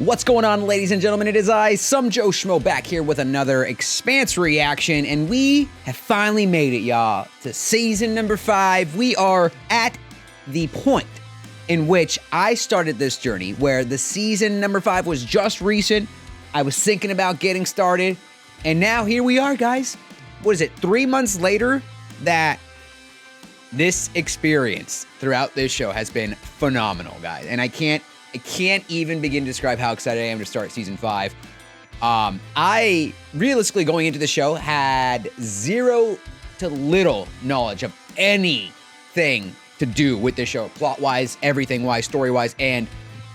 What's going on, ladies and gentlemen? It is I, some Joe Schmo, back here with another Expanse reaction, and we have finally made it, y'all, to season number 5. We are at the point in which I started this journey, where the season number 5 was just recent. I was thinking about getting started, and now here we are, guys. What is it, 3 months later, that this experience throughout this show has been phenomenal, guys, and I can't even begin to describe how excited I am to start season 5. I realistically, going into the show, had zero to little knowledge of anything to do with this show, plot-wise, everything-wise, story-wise, and,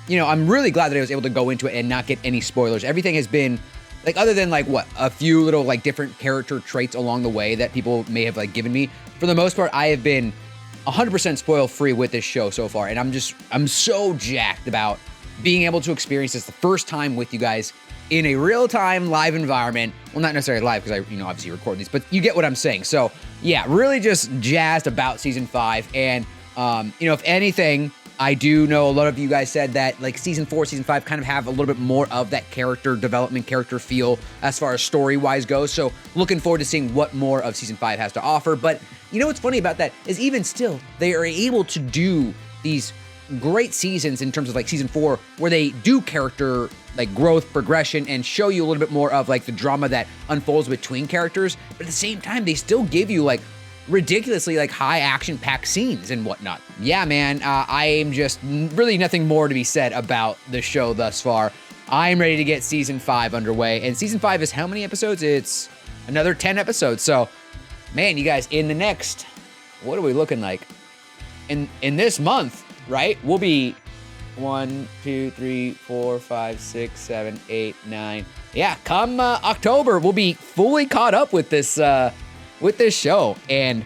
you know, I'm really glad that I was able to go into it and not get any spoilers. Everything has been, like, other than, like, what, a few little, like, different character traits along the way that people may have, like, given me, for the most part, I have been 100% spoil-free with this show so far, and I'm so jacked about being able to experience this the first time with you guys in a real-time live environment. Well, not necessarily live, because I, obviously record these, but you get what I'm saying. So, yeah, really just jazzed about season 5, and, if anything, I do know a lot of you guys said that, like, season 4, season 5 kind of have a little bit more of that character development, character feel as far as story-wise goes, so looking forward to seeing what more of season 5 has to offer. But you know what's funny about that is even still, they are able to do these great seasons in terms of, like, season 4, where they do character, like, growth, progression, and show you a little bit more of, like, the drama that unfolds between characters, but at the same time, they still give you, like, ridiculously, like, high action-packed scenes and whatnot. Yeah, man, I am just really nothing more to be said about the show thus far. I'm ready to get season 5 underway, and season 5 is how many episodes? It's another 10 episodes, so, man, you guys, in the next, what are we looking like? In this month, right, we'll be 1, 2, 3, 4, 5, 6, 7, 8, 9. Yeah, come October, we'll be fully caught up with this show, and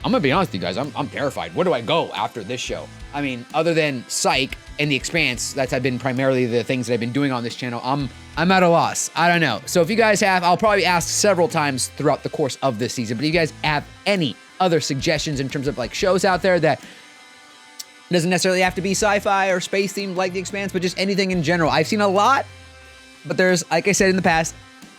I'm gonna be honest with you guys, I'm terrified. Where do I go after this show? I mean, other than Psych and The Expanse, that's have been primarily the things that I've been doing on this channel. I'm at a loss. I don't know. So if you guys have, I'll probably ask several times throughout the course of this season, but if you guys have any other suggestions in terms of, like, shows out there that doesn't necessarily have to be sci-fi or space themed like The Expanse, but just anything in general. I've seen a lot, but there's, like I said in the past,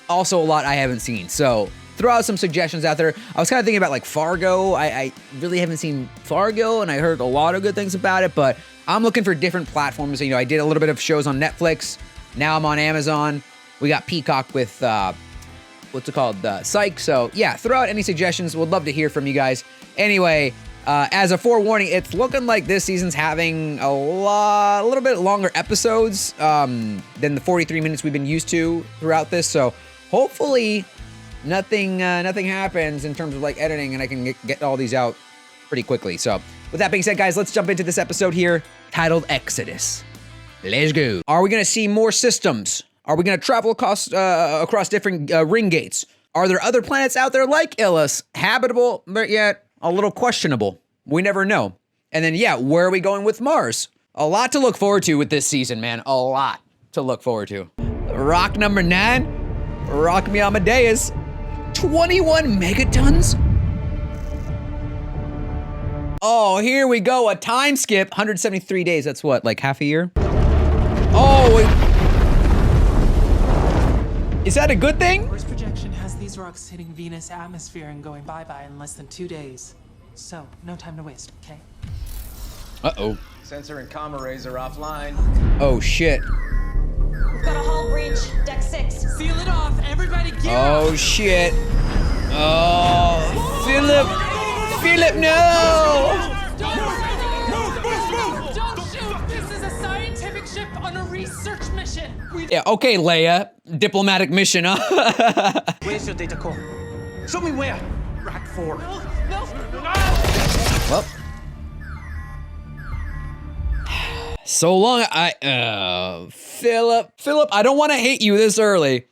also a lot I haven't seen. So throw out some suggestions out there. I was kind of thinking about, like, Fargo. I really haven't seen Fargo, and I heard a lot of good things about it, but I'm looking for different platforms. I did a little bit of shows on Netflix. Now I'm on Amazon. We got Peacock with, what's it called? Psych. So, yeah, throw out any suggestions. Would love to hear from you guys. Anyway, as a forewarning, it's looking like this season's having a little bit longer episodes than the 43 minutes we've been used to throughout this. So, hopefully nothing happens in terms of, like, editing, and I can get all these out pretty quickly. So with that being said, guys, let's jump into this episode here titled Exodus. Let's go. Are we gonna see more systems? Are we gonna travel across different ring gates? Are there other planets out there like Ilus, habitable but yet a little questionable? We never know. And then, yeah, where are we going with Mars? A lot to look forward to with this season, man. A lot to look forward to. Rock number 9, Rock Me Amadeus. 21 megatons? Oh, here we go. A time skip. 173 days. That's what, like half a year? Oh, is that a good thing? Earth's projection has these rocks hitting Venus' atmosphere and going bye-bye in less than 2 days. So, no time to waste, okay? Uh-oh. Sensor and comm arrays are offline. Oh, shit. We've got a hull breach, deck 6. Seal it off, everybody gear up! Oh, shit. Oh, Philip, no! Don't shoot! This is a scientific ship on a research mission. Yeah, okay, Leia. Diplomatic mission, huh? Where's your data core? Show me where. Rack 4. No! Well. So long, Philip, I don't want to hate you this early,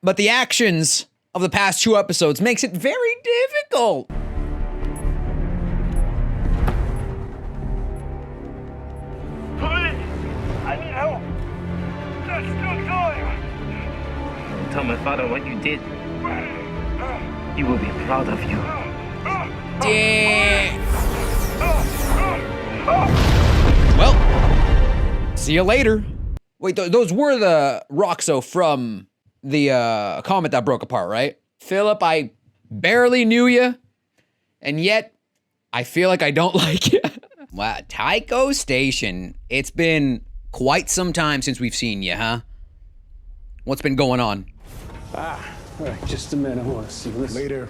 but the actions of the past 2 episodes makes it very difficult. Please, I need help. There's still time. Tell my father what you did. He will be proud of you. Damn. Well, see you later. Wait, those were the Roxo from the comet that broke apart, right? Philip, I barely knew you, and yet I feel like I don't like you. Wow, Tycho Station. It's been quite some time since we've seen you, huh? What's been going on? All right, just a minute. I want to see this. Later,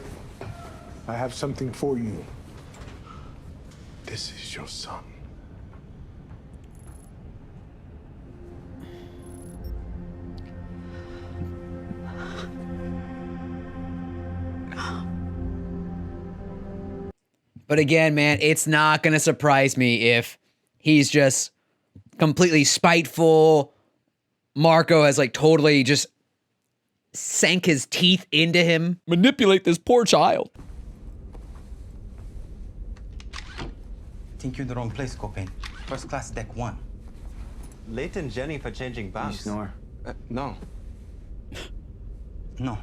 I have something for you. This is your son. But again, man, it's not going to surprise me if he's just completely spiteful. Marco has like totally just sank his teeth into him. Manipulate this poor child. Think you're in the wrong place, Copain. First class deck 1. Late and Jenny for changing bounds. You snore? No. No.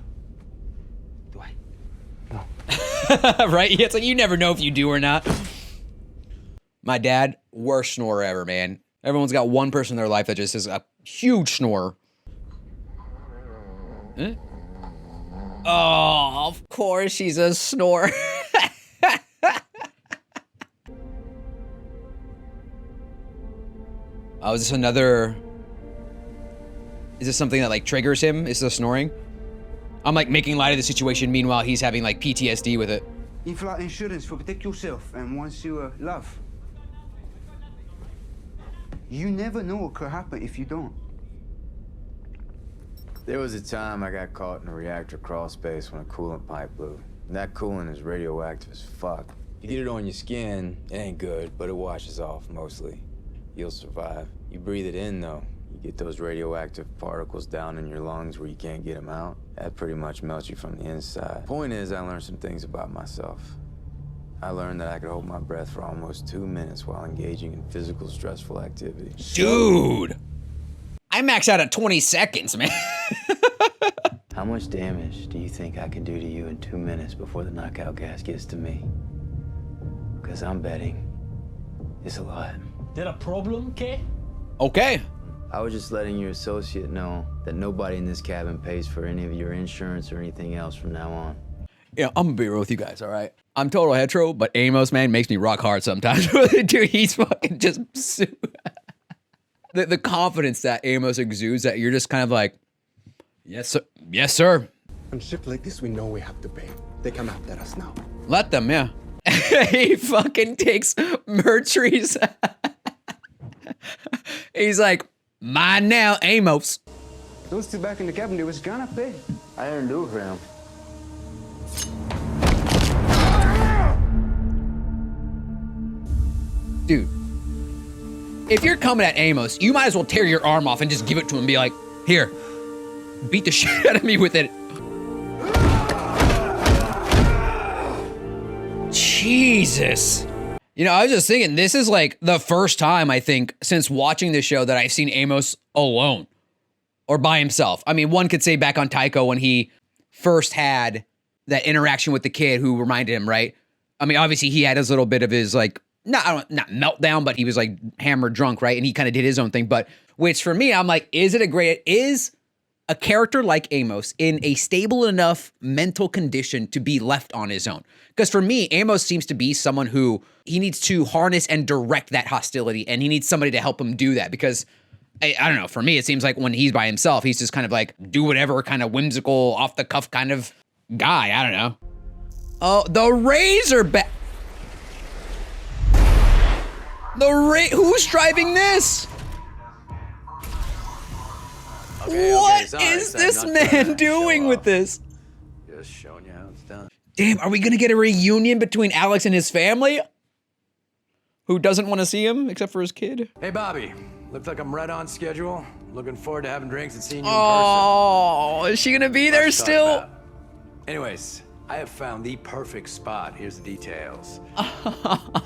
Do I? No. Right? It's like you never know if you do or not. My dad, worst snorer ever, man. Everyone's got one person in their life that just is a huge snorer. Huh? Oh, of course she's a snorer. Oh, is this another... Is this something that, like, triggers him? Is this snoring? I'm, like, making light of the situation. Meanwhile, he's having, like, PTSD with it. In-flight insurance for protect yourself and once you love. You never know what could happen if you don't. There was a time I got caught in a reactor crawl space when a coolant pipe blew. And that coolant is radioactive as fuck. You get it on your skin, it ain't good, but it washes off mostly. You'll survive. You breathe it in, though. You get those radioactive particles down in your lungs where you can't get them out. That pretty much melts you from the inside. Point is, I learned some things about myself. I learned that I could hold my breath for almost 2 minutes while engaging in physical, stressful activity. Dude! I max out at 20 seconds, man. How much damage do you think I can do to you in 2 minutes before the knockout gas gets to me? Because I'm betting it's a lot. There a problem, Kay? Okay. I was just letting your associate know that nobody in this cabin pays for any of your insurance or anything else from now on. Yeah, I'm gonna be real with you guys, all right? I'm total hetero, but Amos, man, makes me rock hard sometimes. Dude, he's fucking just... the confidence that Amos exudes that you're just kind of like, yes, sir. Yes, sir. On ship like this, we know we have to pay. They come after us now. Let them, yeah. He fucking takes Mertry's... He's like, mine now, Amos. Those two back in the cabin, they was gonna pay. I didn't do it for him. Dude, if you're coming at Amos, you might as well tear your arm off and just give it to him and be like, here, beat the shit out of me with it. Jesus. You know, I was just thinking, this is like the first time, I think, since watching this show that I've seen Amos alone or by himself. I mean, one could say back on Tycho when he first had that interaction with the kid who reminded him, right? I mean, obviously he had his little bit of his like, not meltdown, but he was like hammered drunk, right? And he kind of did his own thing. But which for me, I'm like, is a character like Amos in a stable enough mental condition to be left on his own? Because for me, Amos seems to be someone who he needs to harness and direct that hostility, and he needs somebody to help him do that. Because I don't know, for me, it seems like when he's by himself, he's just kind of like do whatever kind of whimsical, off the cuff kind of guy. I don't know. Oh, the Razorback. Who's driving this? What is this man doing with this? Just showing you how it's done. Damn, are we gonna get a reunion between Alex and his family? Who doesn't want to see him except for his kid? Hey, Bobbie. Looks like I'm right on schedule. Looking forward to having drinks and seeing you in person. Oh, is she gonna be there still? Anyways, I have found the perfect spot. Here's the details.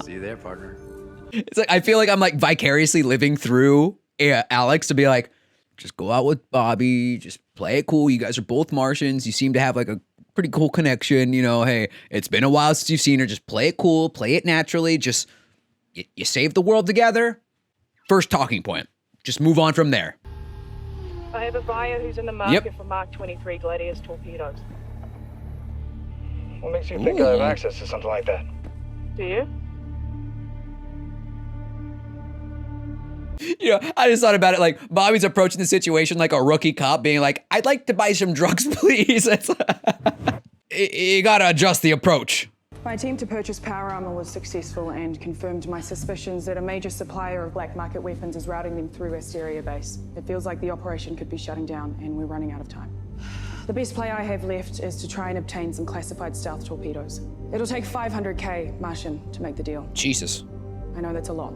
See you there, partner. It's like I feel like I'm like vicariously living through Alex to be like, just go out with Bobbie, just play it cool. You guys are both Martians. You seem to have like a pretty cool connection. You know, hey, it's been a while since you've seen her. Just play it cool, play it naturally. Just you save the world together. First talking point. Just move on from there. I have a buyer who's in the market for Mark 23 Gladius torpedoes. What makes you think I have access to something like that? Do you? You know, I just thought about it like Bobbie's approaching the situation like a rookie cop being like, I'd like to buy some drugs, please. It's you gotta adjust the approach. My team to purchase power armor was successful and confirmed my suspicions that a major supplier of black market weapons is routing them through Asteria base. It feels like the operation could be shutting down and we're running out of time. The best play I have left is to try and obtain some classified stealth torpedoes. It'll take 500k Martian to make the deal. Jesus. I know that's a lot.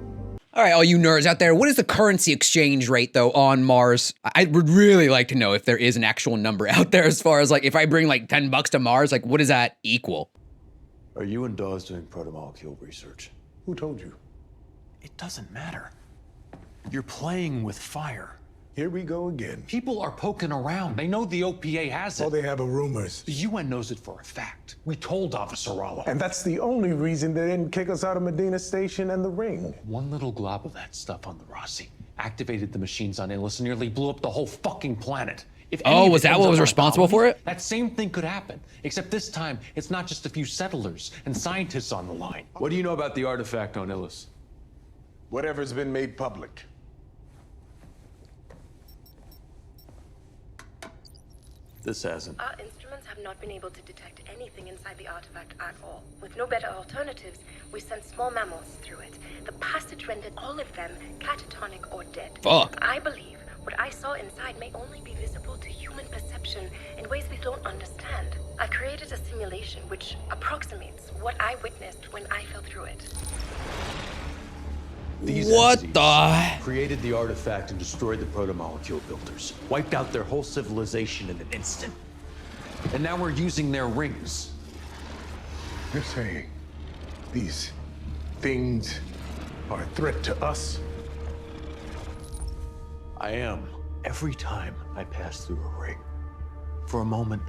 All right, all you nerds out there, what is the currency exchange rate, though, on Mars? I would really like to know if there is an actual number out there as far as, like, if I bring, like, $10 to Mars, like, what does that equal? Are you and Dawes doing protomolecule research? Who told you? It doesn't matter. You're playing with fire. Here we go again. People are poking around. They know the OPA has it. Oh, they have rumors. The UN knows it for a fact. We told Officer Rollo. And that's the only reason they didn't kick us out of Medina Station and the ring. One little glob of that stuff on the Rossi activated the machines on Amos and nearly blew up the whole fucking planet. If Oh, was that what was responsible for it? That same thing could happen, except this time it's not just a few settlers and scientists on the line. What do you know about the artifact on Illis? Whatever's been made public. This hasn't. Our instruments have not been able to detect anything inside the artifact at all. With no better alternatives, we sent small mammals through it. The passage rendered all of them catatonic or dead. Fuck. I believe what I saw inside may only be visible to human perception in ways we don't understand. I've created a simulation which approximates what I witnessed when I fell through it. These What entities the? created the artifact and destroyed the protomolecule builders. Wiped out their whole civilization in an instant. And now we're using their rings. You're saying these things are a threat to us? I am. Every time I pass through a ring, for a moment,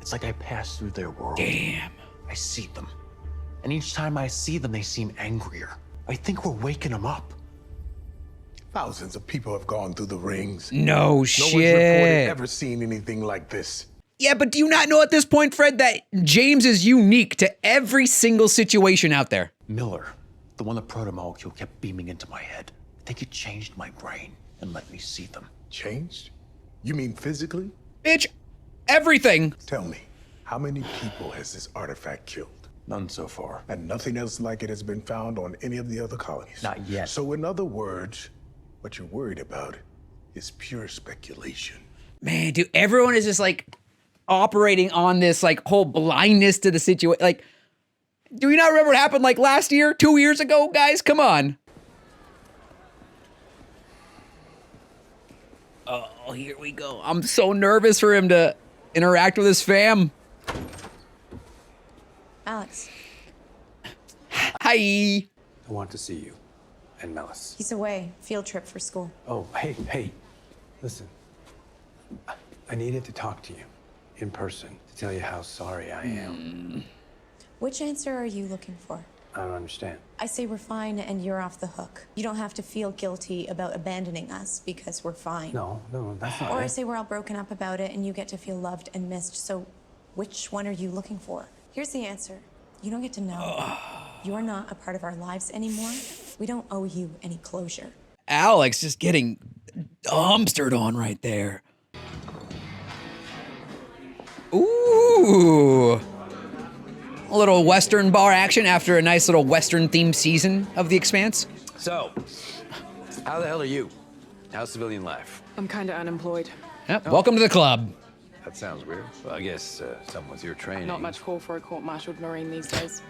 it's like I pass through their world. Damn. I see them. And each time I see them, they seem angrier. I think we're waking them up. Thousands of people have gone through the rings. No No one's shit. reported ever seen anything like this. Yeah, but do you not know at this point, Fred, that James is unique to every single situation out there? Miller, the one the protomolecule kept beaming into my head. I think it changed my brain and let me see them. Changed? You mean physically? Bitch, everything. Tell me, how many people has this artifact killed? None so far. And nothing else like it has been found on any of the other colonies? Not yet. So in other words, what you're worried about is pure speculation. Man, dude, everyone is just like operating on this like whole blindness to the situation. Like, do we not remember what happened like last year, 2 years ago, guys? Come on. Oh, here we go. I'm so nervous for him to interact with his fam. Alex. Hi. I want to see you and Melis. He's away. Field trip for school. Oh, hey. Listen. I needed to talk to you in person to tell you how sorry I am. Which answer are you looking for? I don't understand. I say we're fine and you're off the hook. You don't have to feel guilty about abandoning us because we're fine. No, that's not Or it. I say we're all broken up about it and you get to feel loved and missed. So which one are you looking for? Here's the answer. You don't get to know. You're not a part of our lives anymore. We don't owe you any closure. Alex just getting dumpstered on right there. Ooh. A little Western bar action after a nice little Western themed season of The Expanse. So, how the hell are you? How's civilian life? I'm kind of unemployed. Yep, welcome to the club. That sounds weird. Well, I guess something with your training. Not much call for a court-martialed Marine these days.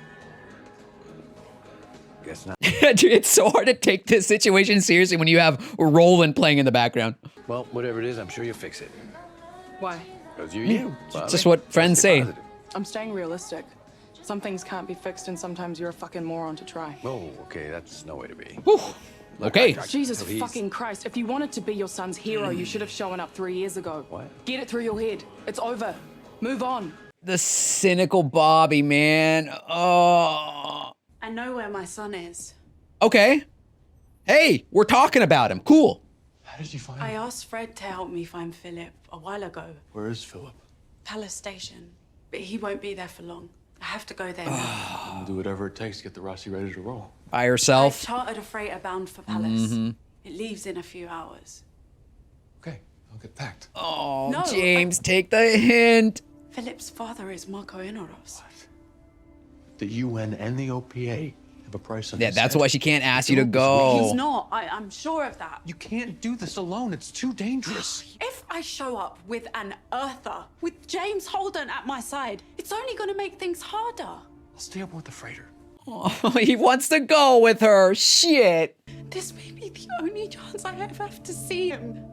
Guess not. Dude, it's so hard to take this situation seriously when you have Roland playing in the background. Well, whatever it is, I'm sure you'll fix it. Why? Because you're you. It's just what friends say. Positive. I'm staying realistic. Some things can't be fixed and sometimes you're a fucking moron to try. Oh, okay, that's no way to be. Whew. Okay. Jesus fucking Christ, if you wanted to be your son's hero, you should have shown up 3 years ago. What? Get it through your head. It's over. Move on. The cynical Bobbie, man. Oh. I know where my son is. Okay. Hey, we're talking about him. Cool. How did you find I asked Fred to help me find Philip a while ago. Where is Philip? Palace Station. But he won't be there for long. I have to go there now. I'm gonna do whatever it takes to get the Rossi ready to roll. By herself. I chartered a freighter bound for Palace. It leaves in a few hours. Okay, I'll get packed. Oh, No, James, take the hint. Philip's father is Marco Inoros. The UN and the OPA have a price on Yeah, his that's head. why she can't ask you to He's go. not. I'm sure of that. You can't do this alone. It's too dangerous. If I show up with an Earther, with James Holden at my side, it's only going to make things harder. I'll stay aboard the freighter. Oh, he wants to go with her. Shit. This may be the only chance I ever have to see him.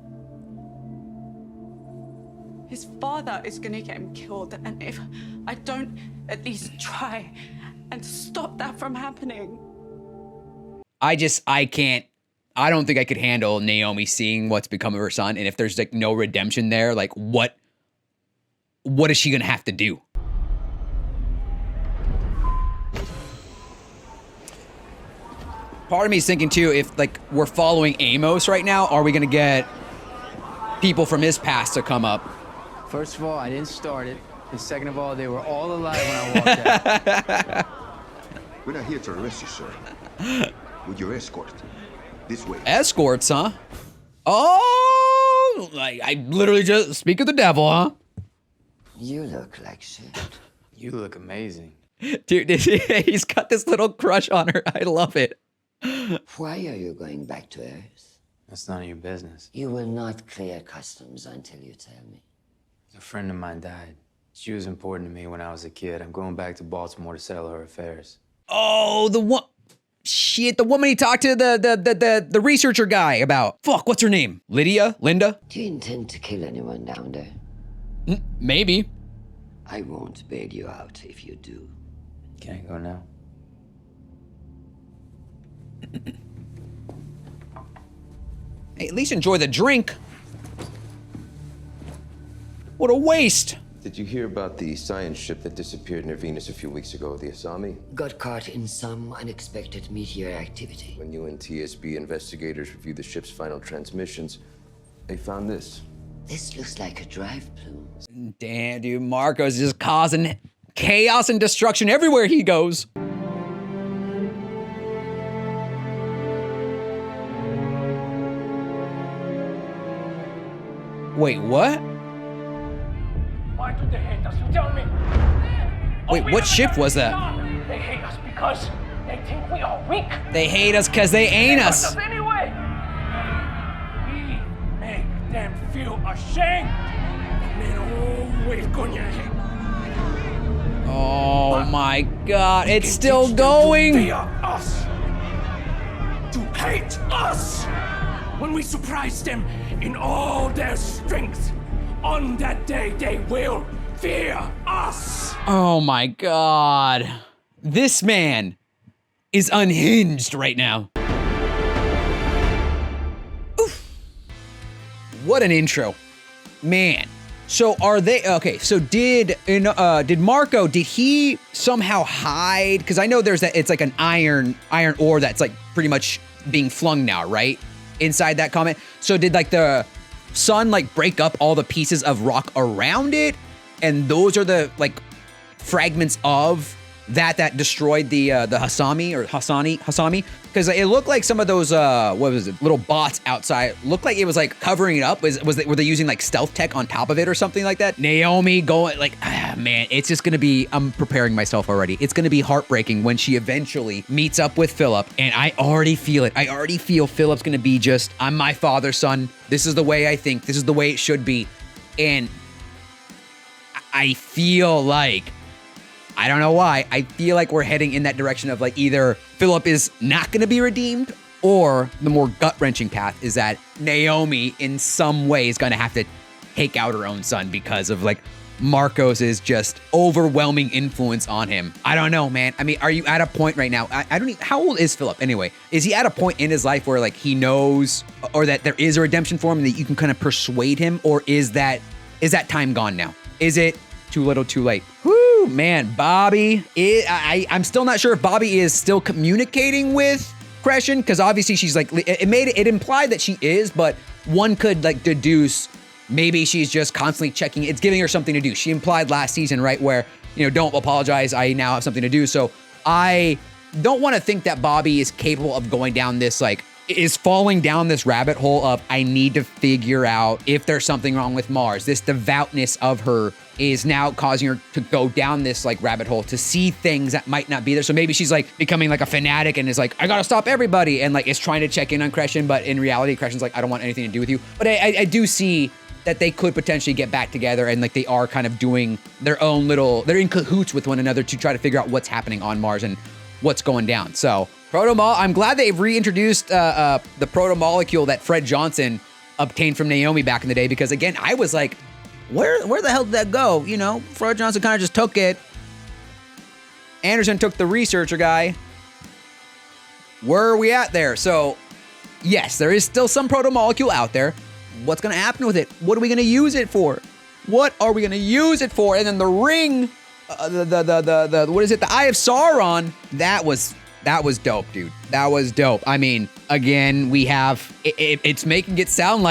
His father is going to get him killed, and if I don't at least try and stop that from happening. I don't think I could handle Naomi seeing what's become of her son. And if there's like no redemption there, like what is she gonna have to do? Part of me is thinking too, if like we're following Amos right now, are we gonna get people from his past to come up? First of all, I didn't start it. And second of all, they were all alive when I walked out. We're not here to arrest you, sir. With your escort. This way. Escorts, huh? Oh, I literally just speak of the devil, huh? You look like shit. You look amazing. Dude, he's got this little crush on her. I love it. Why are you going back to Earth? That's none of your business. You will not clear customs until you tell me. A friend of mine died. She was important to me when I was a kid. I'm going back to Baltimore to settle her affairs. Oh, the one. Shit, the woman he talked to the researcher guy about. Fuck, what's her name? Lydia? Linda? Do you intend to kill anyone down there? Maybe. I won't bail you out if you do. Can I go now? Hey, at least enjoy the drink. What a waste. Did you hear about the science ship that disappeared near Venus a few weeks ago, the Asami? Got caught in some unexpected meteor activity. When UNTSB investigators reviewed the ship's final transmissions, they found this. This looks like a drive plume. Damn, dude, Marco's just causing chaos and destruction everywhere he goes. Wait, what? Why do they hate us? You tell me. Wait, what ship was that? They hate us because they think we are weak. They hate us because they ain't Hate us. anyway. We make them feel ashamed. Men always gonna hate. Oh my god, it's still going. Fear us. To hate us. When we surprise them in all their strength, on that day they will fear us. Oh my god. This man is unhinged right now. Oof. What an intro. Man. So are they okay, so did Marco, did he somehow hide? Because I know there's that, it's like an iron ore that's like pretty much being flung now, right? Inside that comment. So did like the sun like break up all the pieces of rock around it? And those are the like fragments of that destroyed the Hassani? Because it looked like some of those what was it, little bots outside looked like it was like covering it up. Were they using like stealth tech on top of it or something like that? Naomi going like, man, it's just gonna be, I'm preparing myself already. It's gonna be heartbreaking when she eventually meets up with Philip, and I already feel it. I already feel Philip's gonna be just, I'm my father's son. This is the way I think. This is the way it should be. And I feel like, I don't know why, I feel like we're heading in that direction of like either Philip is not gonna be redeemed, or the more gut-wrenching path is that Naomi in some way is gonna have to take out her own son because of like Marcos's just overwhelming influence on him. I don't know, man. I mean, are you at a point right now? I don't even, how old is Philip anyway? Is he at a point in his life where like he knows, or that there is a redemption for him and that you can kind of persuade him, or is that time gone now? Is it too little too late? Whoo, man, Bobbie, I'm still not sure if Bobbie is still communicating with Crescent, because obviously she's like, it implied that she is, but one could like deduce maybe she's just constantly checking. It's giving her something to do. She implied last season, right, where, don't apologize. I now have something to do. So I don't want to think that Bobbie is capable of going down this, is falling down this rabbit hole of, I need to figure out if there's something wrong with Mars. This devoutness of her is now causing her to go down this rabbit hole to see things that might not be there. So maybe she's becoming a fanatic and is I gotta stop everybody and is trying to check in on Crescent, but in reality, Crescent's I don't want anything to do with you. But I do see that they could potentially get back together and they are kind of doing their own they're in cahoots with one another to try to figure out what's happening on Mars and what's going down. So I'm glad they've reintroduced the proto-molecule that Fred Johnson obtained from Naomi back in the day, because again, I was where the hell did that go? Fred Johnson kind of just took it. Anderson took the researcher guy. Where are we at there? So yes, there is still some proto-molecule out there. What's going to happen with it? What are we going to use it for? What are we going to use it for? And then the ring, what is it? The Eye of Sauron. That was dope, dude. That was dope. I mean, again, we have, it's making it sound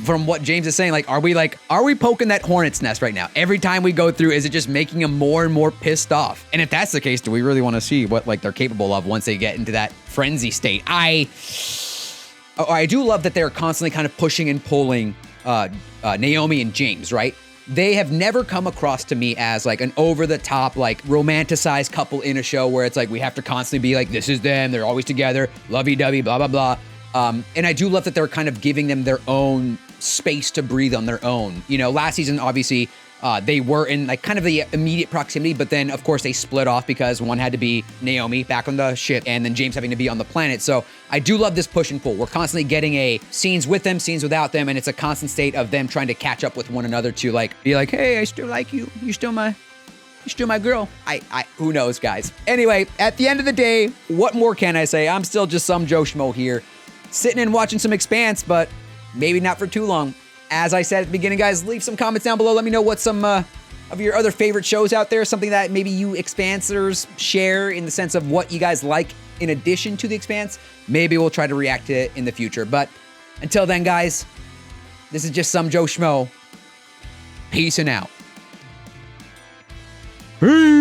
from what James is saying, are we poking that hornet's nest right now? Every time we go through, is it just making them more and more pissed off? And if that's the case, do we really want to see what they're capable of once they get into that frenzy state? I do love that they're constantly kind of pushing and pulling Naomi and James, right? They have never come across to me as an over-the-top, romanticized couple in a show where it's we have to constantly be this is them, they're always together, lovey-dovey, blah, blah, blah. And I do love that they're kind of giving them their own space to breathe on their own. Last season, obviously, they were in kind of the immediate proximity, but then of course they split off because one had to be Naomi back on the ship and then James having to be on the planet. So I do love this push and pull. We're constantly getting scenes with them, scenes without them, and it's a constant state of them trying to catch up with one another to be hey, I still like you. You're still my girl. Who knows, guys? Anyway, at the end of the day, what more can I say? I'm still just some Joe Schmo here, sitting and watching some Expanse, but maybe not for too long. As I said at the beginning, guys, leave some comments down below. Let me know what some of your other favorite shows out there, something that maybe you Expansers share in the sense of what you guys like in addition to the Expanse. Maybe we'll try to react to it in the future. But until then, guys, this is just some Joe Schmo. Peace and out. Peace.